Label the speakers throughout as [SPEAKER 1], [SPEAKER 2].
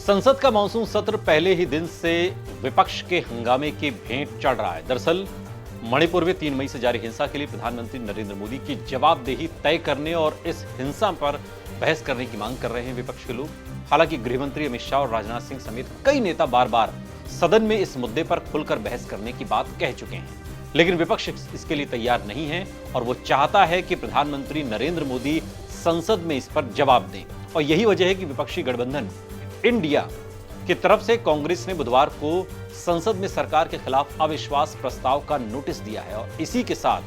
[SPEAKER 1] संसद का मानसून सत्र पहले ही दिन से विपक्ष के हंगामे की भेंट चढ़ रहा है। दरअसल मणिपुर में 3 मई से जारी हिंसा के लिए प्रधानमंत्री नरेंद्र मोदी की जवाबदेही तय करने और इस हिंसा पर बहस करने की मांग कर रहे हैं विपक्ष के लोग। हालांकि गृहमंत्री अमित शाह और राजनाथ सिंह समेत कई नेता बार बार सदन में इस मुद्दे पर खुलकर बहस करने की बात कह चुके हैं, लेकिन विपक्ष इसके लिए तैयार नहीं है और वो चाहता है कि प्रधानमंत्री नरेंद्र मोदी संसद में इस पर जवाब दें। और यही वजह है कि विपक्षी गठबंधन इंडिया की तरफ से कांग्रेस ने बुधवार को संसद में सरकार के खिलाफ अविश्वास प्रस्ताव का नोटिस दिया है और इसी के साथ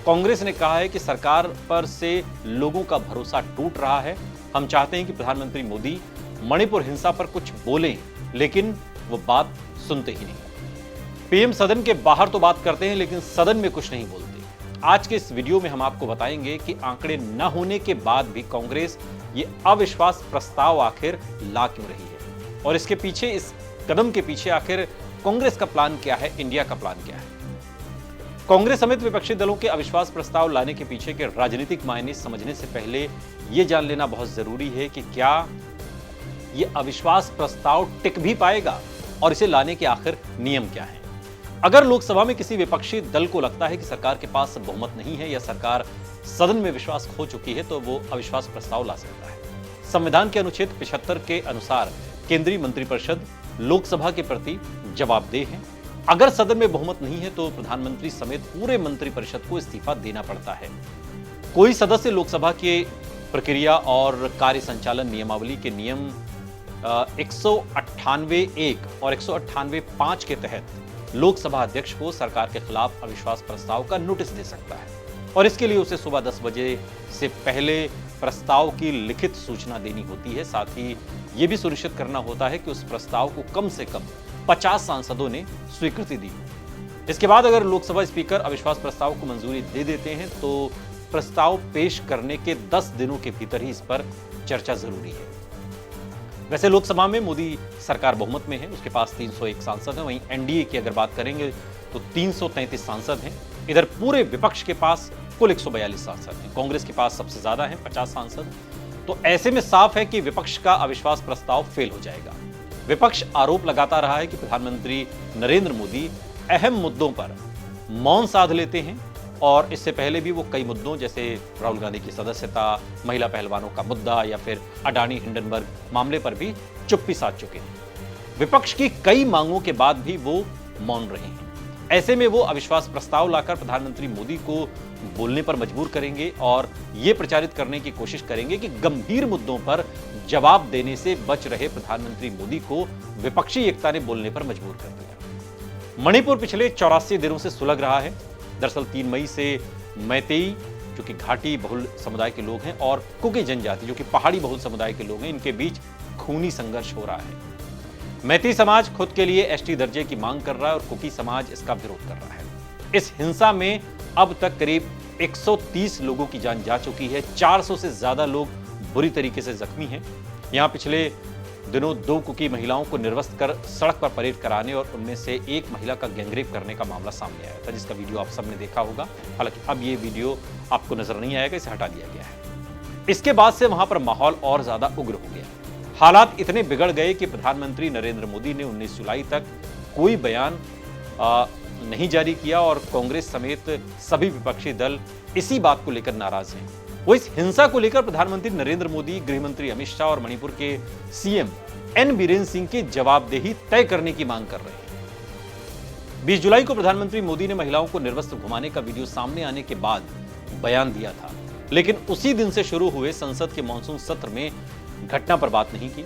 [SPEAKER 1] कांग्रेस ने कहा है कि सरकार पर से लोगों का भरोसा टूट रहा है। हम चाहते हैं कि प्रधानमंत्री मोदी मणिपुर हिंसा पर कुछ बोलें, लेकिन वो बात सुनते ही नहीं। पीएम सदन के बाहर तो बात करते हैं, लेकिन सदन में कुछ नहीं बोलते। आज के इस वीडियो में हम आपको बताएंगे कि आंकड़े न होने के बाद भी कांग्रेस ये अविश्वास प्रस्ताव आखिर ला क्यों रही है और इसके पीछे, इस कदम के पीछे आखिर कांग्रेस का प्लान क्या है, इंडिया का प्लान क्या है। कांग्रेस समेत विपक्षी दलों के अविश्वास प्रस्ताव लाने के पीछे के राजनीतिक मायने समझने से पहले यह जान लेना बहुत जरूरी है कि क्या यह अविश्वास प्रस्ताव टिक भी पाएगा और इसे लाने के आखिर नियम क्या है। अगर लोकसभा में किसी विपक्षी दल को लगता है कि सरकार के पास बहुमत नहीं है या सरकार सदन में विश्वास खो चुकी है, तो वो अविश्वास प्रस्ताव ला सकता है। संविधान के अनुच्छेद 75 के अनुसार केंद्रीय मंत्रिपरिषद लोकसभा के प्रति जवाबदेह है। अगर सदन में बहुमत नहीं है तो प्रधानमंत्री समेत पूरे मंत्रिपरिषद को इस्तीफा देना पड़ता है। कोई सदस्य लोकसभा के प्रक्रिया और कार्य संचालन नियमावली के नियम 198(1) और 198(5) के तहत लोकसभा अध्यक्ष को सरकार के खिलाफ अविश्वास प्रस्ताव का नोटिस दे सकता है और इसके लिए उसे सुबह 10 बजे से पहले प्रस्ताव की लिखित सूचना देनी होती है। साथ ही यह भी सुनिश्चित करना होता है कि उस प्रस्ताव को कम से कम 50 सांसदों ने स्वीकृति दी। इसके बाद अगर लोकसभा स्पीकर अविश्वास प्रस्ताव को मंजूरी दे देते हैं तो प्रस्ताव पेश करने के 10 दिनों के भीतर ही इस पर चर्चा जरूरी है। वैसे लोकसभा में मोदी सरकार बहुमत में है, उसके पास 301 सांसद हैं। वहीं एनडीए की अगर बात करेंगे तो 333 सांसद हैं। इधर पूरे विपक्ष के पास कुल 142 सांसद हैं। कांग्रेस के पास सबसे ज्यादा हैं, 50 सांसद। तो ऐसे में साफ है कि विपक्ष का अविश्वास प्रस्ताव फेल हो जाएगा। विपक्ष आरोप लगाता रहा है कि प्रधानमंत्री नरेंद्र मोदी अहम मुद्दों पर मौन साध लेते हैं और इससे पहले भी वो कई मुद्दों जैसे राहुल गांधी की सदस्यता, महिला पहलवानों का मुद्दा या फिर अडानी हिंडनबर्ग मामले पर भी चुप्पी साध चुके हैं। विपक्ष की कई मांगों के बाद भी वो मौन रहे हैं। ऐसे में वो अविश्वास प्रस्ताव लाकर प्रधानमंत्री मोदी को बोलने पर मजबूर करेंगे और ये प्रचारित करने की कोशिश करेंगे कि गंभीर मुद्दों पर जवाब देने से बच रहे प्रधानमंत्री मोदी को विपक्षी एकता ने बोलने पर मजबूर कर दिया। मणिपुर पिछले 84 दिनों से सुलग रहा है। दरअसल 3 मई से मैतेई, जो कि घाटी बहुल समुदाय के लोग हैं, और कुकी जनजाति, जो कि पहाड़ी बहुल समुदाय के लोग हैं, इनके बीच खूनी संघर्ष हो रहा है। मैतेई समाज खुद के लिए एसटी दर्जे की मांग कर रहा है और कुकी समाज इसका विरोध कर रहा है। इस हिंसा में अब तक करीब 130 लोगों की जान जा चुकी है। 400 से ज्यादा लोग बुरी तरीके से जख्मी हैं। यहां पिछले दिनों 2 कुकी महिलाओं को निर्वस्त्र कर सड़क पर परेड कराने और उनमें से एक महिला का गैंगरेप करने का मामला सामने आया था, जिसका वीडियो आप सबने देखा होगा। हालांकि अब ये वीडियो आपको नजर नहीं आएगा, इसे हटा दिया गया है। इसके बाद से वहां पर माहौल और ज्यादा उग्र हो गया। हालात इतने बिगड़ गए कि प्रधानमंत्री नरेंद्र मोदी ने 19 जुलाई तक कोई बयान नहीं जारी किया और कांग्रेस समेत सभी विपक्षी दल इसी बात को लेकर नाराज हैं। वो इस हिंसा को लेकर प्रधानमंत्री नरेंद्र मोदी, गृहमंत्री अमित शाह और मणिपुर के सीएम एन बीरेन सिंह की जवाबदेही तय करने की मांग कर रहे हैं। 20 जुलाई को प्रधानमंत्री मोदी ने महिलाओं को निर्वस्त्र घुमाने का वीडियो सामने आने के बाद बयान दिया था, लेकिन उसी दिन से शुरू हुए संसद के मानसून सत्र में घटना पर बात नहीं की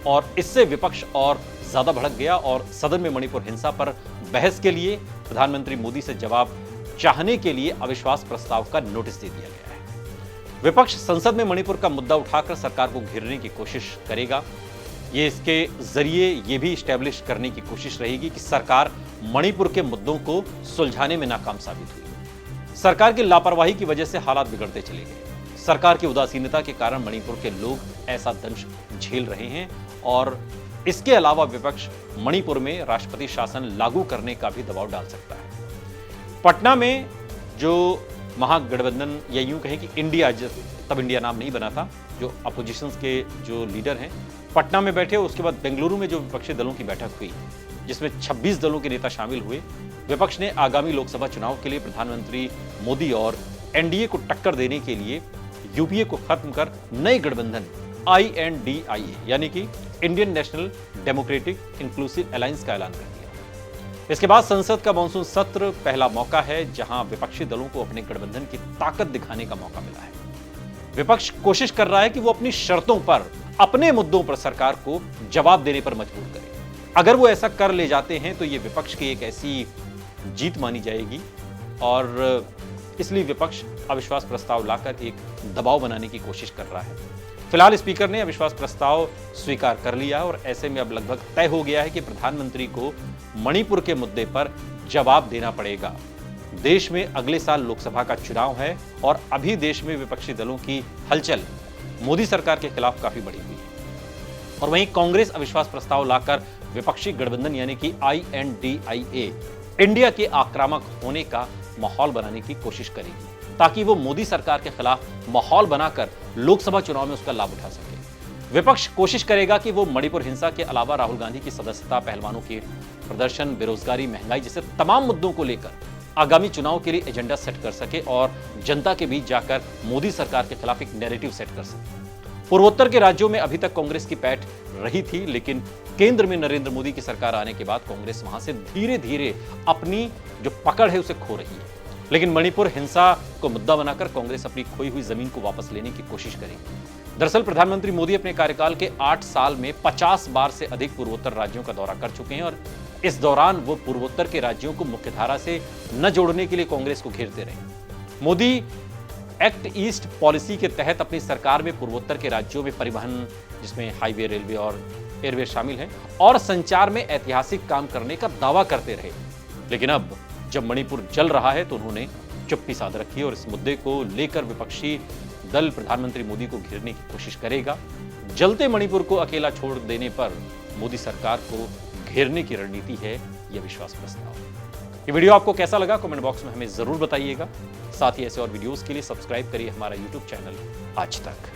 [SPEAKER 1] और इससे विपक्ष और ज्यादा भड़क गया और सदन में मणिपुर हिंसा पर बहस के लिए प्रधानमंत्री मोदी से जवाब चाहने के लिए अविश्वास प्रस्ताव का नोटिस दे दिया गया है। विपक्ष संसद में मणिपुर का मुद्दा उठाकर सरकार को घेरने की कोशिश करेगा। ये इसके जरिए ये भी स्टैब्लिश करने की कोशिश रहेगी कि सरकार मणिपुर के मुद्दों को सुलझाने में नाकाम साबित हुई। सरकार की लापरवाही की वजह से हालात बिगड़ते चले गए। सरकार की उदासीनता के कारण मणिपुर के लोग ऐसा दंश झेल रहे हैं और इसके अलावा विपक्ष मणिपुर में राष्ट्रपति शासन लागू करने का भी दबाव डाल सकता है। पटना में जो महागठबंधन, या यूं कहें कि इंडिया, तब इंडिया नाम नहीं बना था, जो अपोजिशन के जो लीडर हैं पटना में बैठे, उसके बाद बेंगलुरु में जो विपक्षी दलों की बैठक हुई, जिसमें 26 दलों के नेता शामिल हुए। विपक्ष ने आगामी लोकसभा चुनाव के लिए प्रधानमंत्री मोदी और एनडीए को टक्कर देने के लिए यूपीए को खत्म कर नए गठबंधन INDIA यानी कि Indian national democratic inclusive alliance का ऐलान कर दिया। इसके बाद संसद का मानसून सत्र पहला मौका है जहां विपक्षी दलों को अपने गठबंधन की ताकत दिखाने का मौका मिला है। विपक्ष कोशिश कर रहा है कि वो अपनी शर्तों पर, अपने मुद्दों पर सरकार को जवाब देने पर मजबूर करे। अगर वो ऐसा कर ले जाते हैं तो ये विपक्ष की एक ऐसी जीत मानी जाएगी और इसलिए विपक्ष अविश्वास प्रस्ताव लाकर एक दबाव बनाने की कोशिश कर रहा है। फिलहाल स्पीकर ने अविश्वास प्रस्ताव स्वीकार कर लिया और ऐसे में अब लगभग तय हो गया है कि प्रधानमंत्री को मणिपुर के मुद्दे पर जवाब देना पड़ेगा। देश में अगले साल लोकसभा का चुनाव है और अभी देश में विपक्षी दलों की हलचल मोदी सरकार के खिलाफ काफी बढ़ी हुई है और वहीं कांग्रेस अविश्वास प्रस्ताव लाकर विपक्षी गठबंधन यानी कि INDIA इंडिया के आक्रामक होने का माहौल बनाने की कोशिश करेगी ताकि वो मोदी सरकार के खिलाफ माहौल बनाकर लोकसभा चुनाव में उसका लाभ उठा सके। विपक्ष कोशिश करेगा कि वो मणिपुर हिंसा के अलावा राहुल गांधी की सदस्यता, पहलवानों के प्रदर्शन, बेरोजगारी, महंगाई जैसे तमाम मुद्दों को लेकर आगामी चुनाव के लिए एजेंडा सेट कर सके और जनता के बीच जाकर मोदी सरकार के खिलाफ एक नैरेटिव सेट कर सके। पूर्वोत्तर के राज्यों में अभी तक कांग्रेस की पैठ रही थी, लेकिन केंद्र में नरेंद्र मोदी की सरकार आने के बाद कांग्रेस वहां से धीरे धीरे अपनी जो पकड़ है उसे खो रही है। लेकिन मणिपुर हिंसा को मुद्दा बनाकर कांग्रेस अपनी खोई हुई जमीन को वापस लेने की कोशिश करेगी। दरअसल प्रधानमंत्री मोदी अपने कार्यकाल के 8 साल में 50 बार से अधिक पूर्वोत्तर राज्यों का दौरा कर चुके हैं और इस दौरान वो पूर्वोत्तर के राज्यों को मुख्यधारा से न जोड़ने के लिए कांग्रेस को घेरते रहे। मोदी एक्ट ईस्ट पॉलिसी के तहत अपनी सरकार में पूर्वोत्तर के राज्यों में परिवहन, जिसमें हाईवे, रेलवे और एयरवे शामिल हैं, और संचार में ऐतिहासिक काम करने का दावा करते रहे। लेकिन अब जब मणिपुर जल रहा है तो उन्होंने चुप्पी साध रखी और इस मुद्दे को लेकर विपक्षी दल प्रधानमंत्री मोदी को घेरने की कोशिश करेगा। जलते मणिपुर को अकेला छोड़ देने पर मोदी सरकार को घेरने की रणनीति है यह अविश्वास प्रस्ताव। ये वीडियो आपको कैसा लगा कमेंट बॉक्स में हमें जरूर बताइएगा। साथ ही ऐसे और वीडियोस के लिए सब्सक्राइब करिए हमारा YouTube चैनल आज तक।